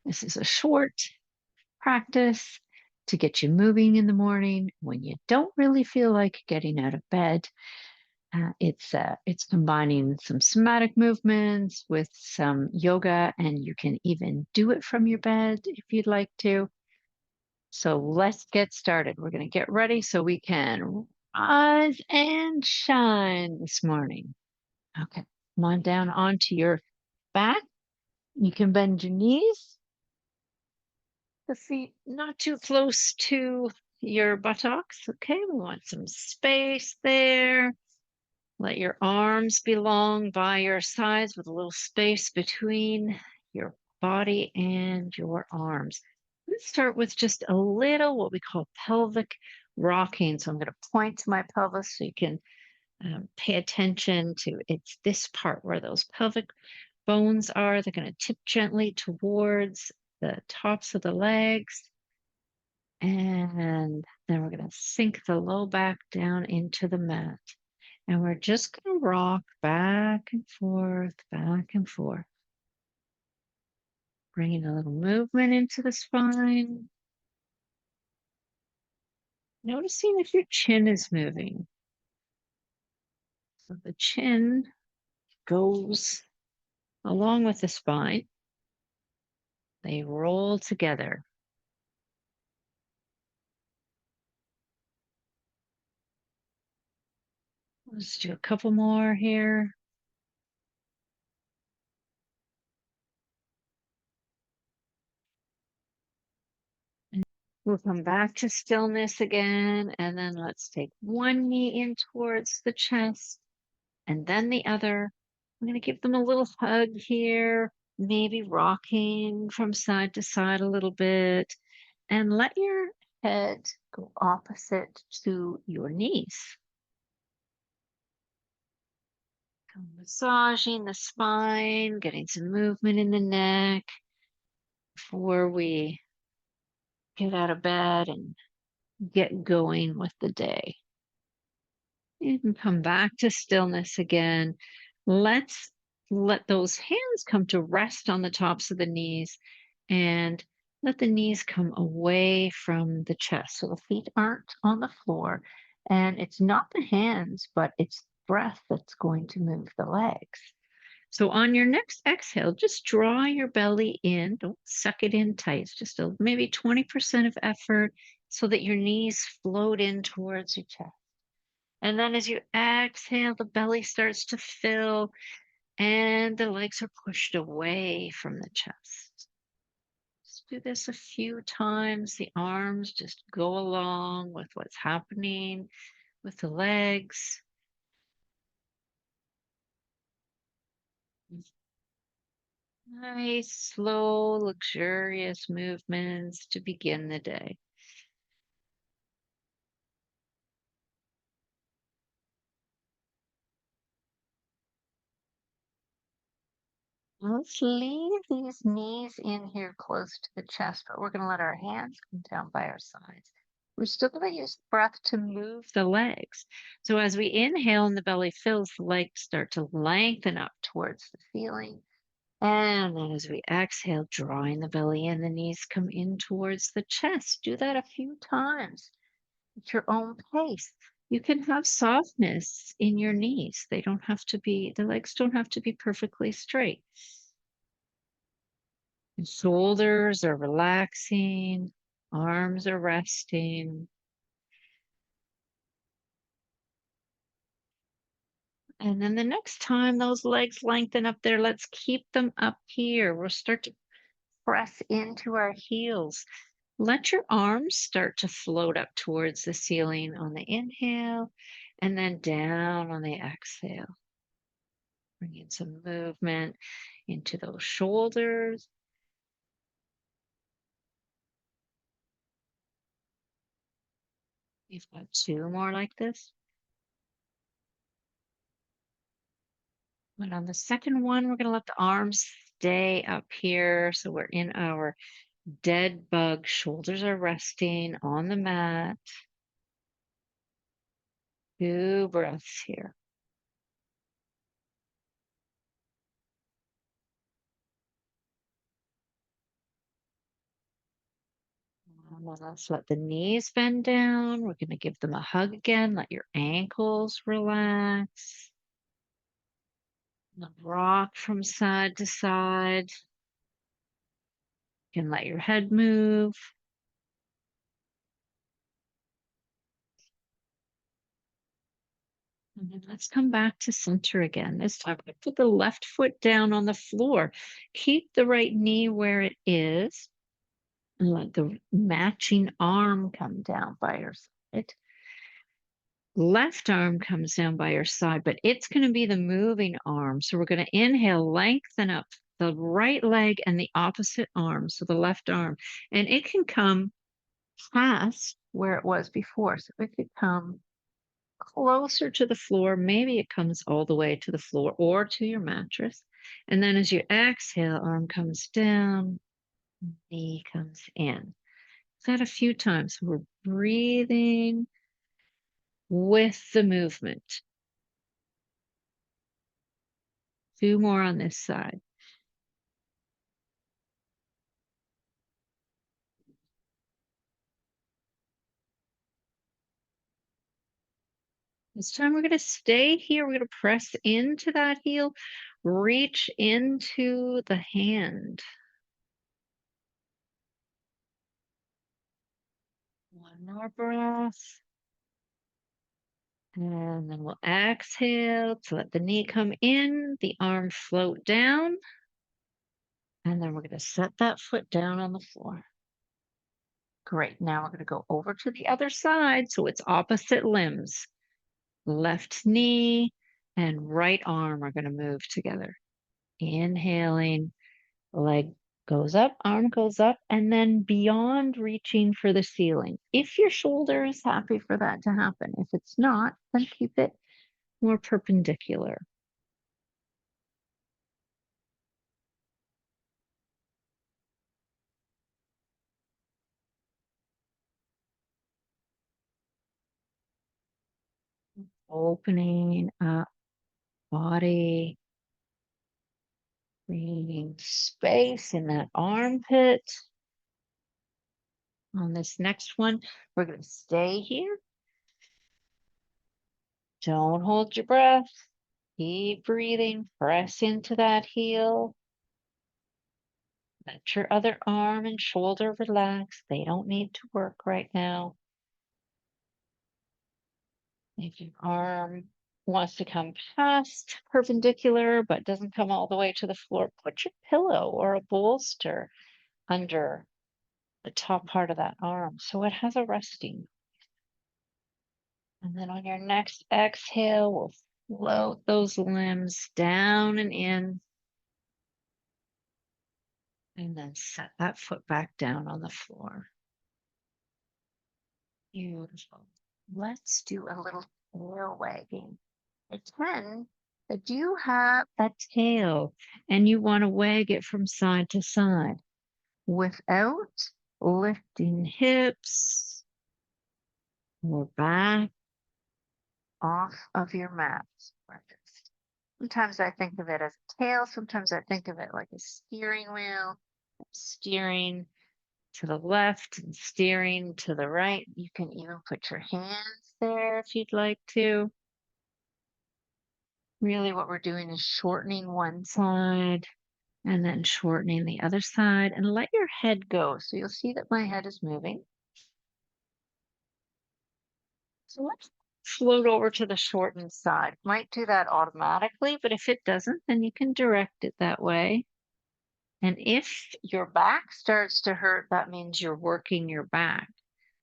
This is a short practice to get you moving in the morning when you don't really feel like getting out of bed. It's combining some somatic movements with some yoga, and you can even do it from your bed if you'd like to. So let's get started. We're going to get ready so we can rise and shine this morning. Okay, come on down onto your back. You can bend your knees, the feet not too close to your buttocks. Okay, we want some space there. Let your arms be long by your sides with a little space between your body and your arms. Let's start with just a little what we call pelvic rocking. So I'm going to point to my pelvis so you can pay attention to it's this part where those pelvic bones are. They're going to tip gently towards the tops of the legs. And then we're going to sink the low back down into the mat. And we're just going to rock back and forth, back and forth. Bringing a little movement into the spine. Noticing if your chin is moving. So the chin goes along with the spine. They roll together. Let's do a couple more here. We'll come back to stillness again, and then let's take one knee in towards the chest and then the other. I'm going to give them a little hug here, maybe rocking from side to side a little bit, and let your head go opposite to your knees. So massaging the spine, getting some movement in the neck before we get out of bed and get going with the day. You can come back to stillness again. Let's let those hands come to rest on the tops of the knees and let the knees come away from the chest. So the feet aren't on the floor. And it's not the hands, but it's breath that's going to move the legs. So on your next exhale, just draw your belly in. Don't suck it in tight. It's just maybe 20% of effort so that your knees float in towards your chest. And then as you exhale, the belly starts to fill and the legs are pushed away from the chest. Just do this a few times. The arms just go along with what's happening with the legs. Nice, slow, luxurious movements to begin the day. Let's leave these knees in here close to the chest, but we're going to let our hands come down by our sides. We're still going to use breath to move the legs. So as we inhale and the belly fills, the legs start to lengthen up towards the ceiling. And then as we exhale, drawing the belly in, the knees come in towards the chest. Do that a few times at your own pace. You can have softness in your knees. They don't have to be, the legs don't have to be perfectly straight. And shoulders are relaxing, arms are resting. And then the next time those legs lengthen up there, let's keep them up here. We'll start to press into our heels. Let your arms start to float up towards the ceiling on the inhale and then down on the exhale. Bring in some movement into those shoulders. We've got two more like this. And on the second one, we're going to let the arms stay up here. So we're in our dead bug. Shoulders are resting on the mat. 2 breaths here. And then let's let the knees bend down. We're going to give them a hug again. Let your ankles relax. And rock from side to side. You can let your head move. And then let's come back to center again. This time, we put the left foot down on the floor. Keep the right knee where it is. And let the matching arm come down by your side. Left arm comes down by your side, but it's going to be the moving arm. So we're going to inhale, lengthen up the right leg and the opposite arm, so the left arm. And it can come past where it was before. So it could come closer to the floor. Maybe it comes all the way to the floor or to your mattress. And then as you exhale, arm comes down, knee comes in. That a few times. We're breathing with the movement. Two more on this side. This time we're going to stay here. We're going to press into that heel, reach into the hand. One more breath. And then we'll exhale to let the knee come in, the arm float down. And then we're going to set that foot down on the floor. Great. Now we're going to go over to the other side. So it's opposite limbs. Left knee and right arm are going to move together. Inhaling, leg goes up, arm goes up, and then beyond reaching for the ceiling. If your shoulder is happy for that to happen, if it's not, then keep it more perpendicular. Opening up body, creating space in that armpit. On this next one, we're going to stay here. Don't hold your breath. Keep breathing. Press into that heel. Let your other arm and shoulder relax. They don't need to work right now. If your arm wants to come past perpendicular but doesn't come all the way to the floor, put your pillow or a bolster under the top part of that arm so it has a resting. And then on your next exhale, we'll float those limbs down and in. And then set that foot back down on the floor. Beautiful. Let's do a little tail wagging. Pretend that you have a tail and you want to wag it from side to side without lifting hips or back off of your mat. Sometimes I think of it as a tail. Sometimes I think of it like a steering wheel, steering to the left and steering to the right. You can even put your hands there if you'd like to. Really what we're doing is shortening one side and then shortening the other side, and let your head go. So you'll see that my head is moving. So let's float over to the shortened side. Might do that automatically, but if it doesn't, then you can direct it that way. And if your back starts to hurt, that means you're working your back.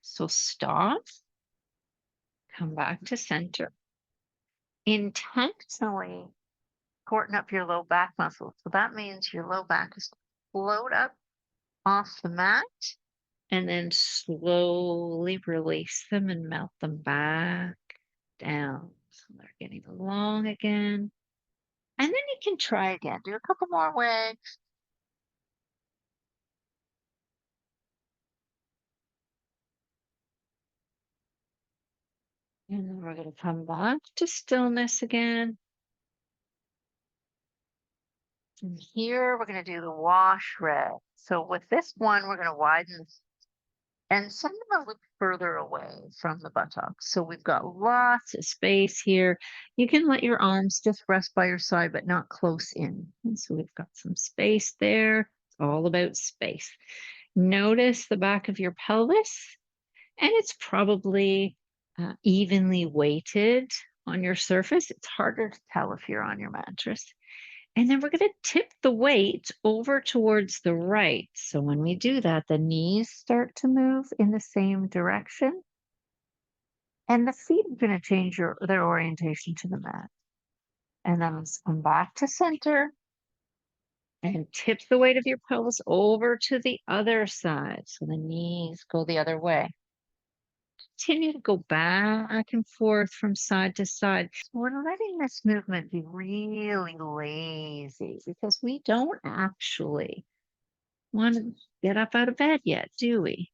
So stop, come back to center. Intentionally shorten up your low back muscles. So that means your low back is float up off the mat and then slowly release them and melt them back down. So they're getting long again. And then you can try again. Do a couple more wags. And then we're going to come back to stillness again. And here we're going to do the wash red. So with this one, we're going to widen and send them a little further away from the buttocks. So we've got lots of space here. You can let your arms just rest by your side, but not close in. And so we've got some space there. It's all about space. Notice the back of your pelvis, and it's probably evenly weighted on your surface. It's harder to tell if you're on your mattress. And then we're going to tip the weight over towards the right. So when we do that, the knees start to move in the same direction. And the feet are going to change their orientation to the mat. And then let's come back to center and tip the weight of your pelvis over to the other side. So the knees go the other way. Continue to go back and forth from side to side. We're letting this movement be really lazy because we don't actually want to get up out of bed yet, do we?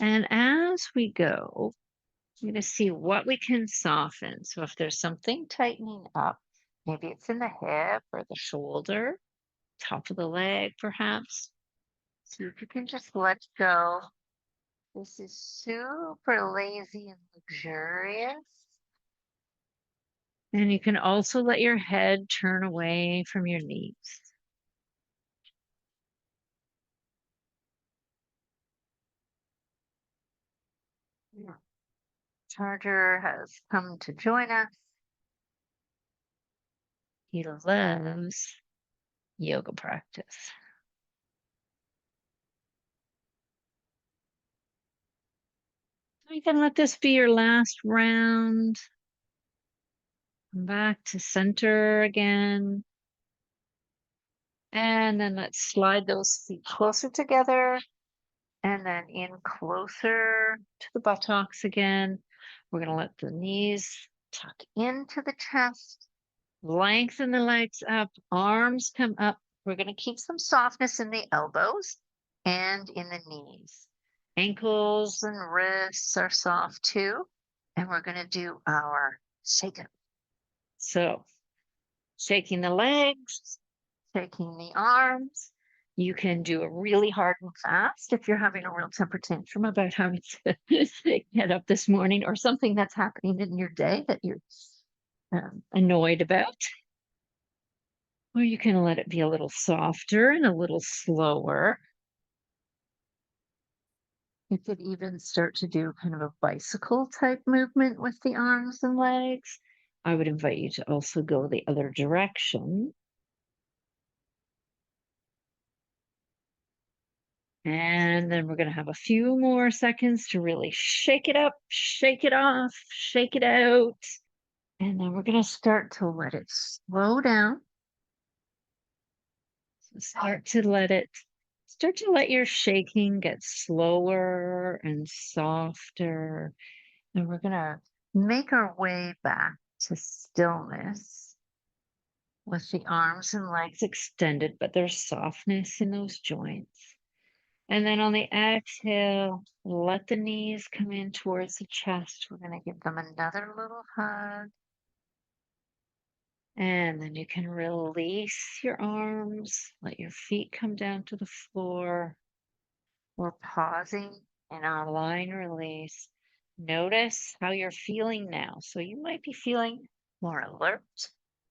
And as we go, we're going to see what we can soften. So if there's something tightening up, maybe it's in the hip or the shoulder, top of the leg, perhaps. See if you can just let go. This is super lazy and luxurious. And you can also let your head turn away from your knees. Charger has come to join us. He loves yoga practice. You can let this be your last round. Come back to center again. And then let's slide those feet closer together and then in closer to the buttocks again. We're going to let the knees tuck into the chest, lengthen the legs up, arms come up. We're going to keep some softness in the elbows and in the knees. Ankles and wrists are soft too. And we're going to do our shake up. So shaking the legs, shaking the arms. You can do it really hard and fast if you're having a real temper tantrum about having to get up this morning or something that's happening in your day that you're annoyed about. Or you can let it be a little softer and a little slower. You could even start to do kind of a bicycle type movement with the arms and legs. I would invite you to also go the other direction. And then we're going to have a few more seconds to really shake it up, shake it off, shake it out. And then we're going to start to let it slow down. So start to let your shaking get slower and softer. And we're going to make our way back to stillness with the arms and legs extended, but there's softness in those joints. And then on the exhale, let the knees come in towards the chest. We're going to give them another little hug. And then you can release your arms, let your feet come down to the floor. We're pausing in our line release. Notice how you're feeling now. So you might be feeling more alert,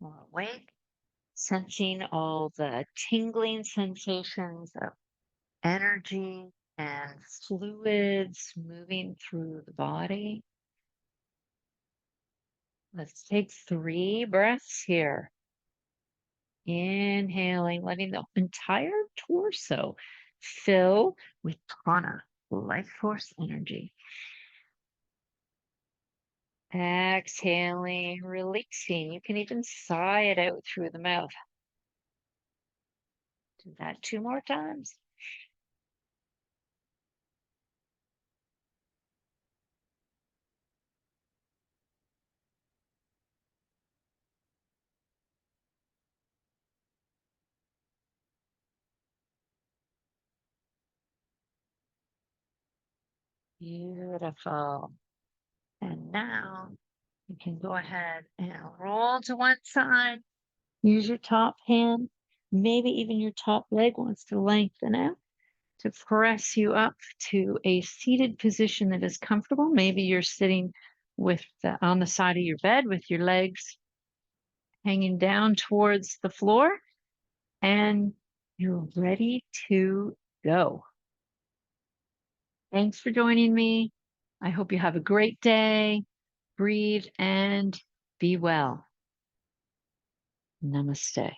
more awake, sensing all the tingling sensations of energy and fluids moving through the body. Let's take 3 breaths here. Inhaling, letting the entire torso fill with prana, life force energy. Exhaling, releasing. You can even sigh it out through the mouth. Do that 2 more times. Beautiful. And now you can go ahead and roll to one side. Use your top hand. Maybe even your top leg wants to lengthen out. to press you up to a seated position that is comfortable. Maybe you're sitting on the side of your bed with your legs hanging down towards the floor, and you're ready to go. Thanks for joining me. I hope you have a great day. Breathe and be well. Namaste.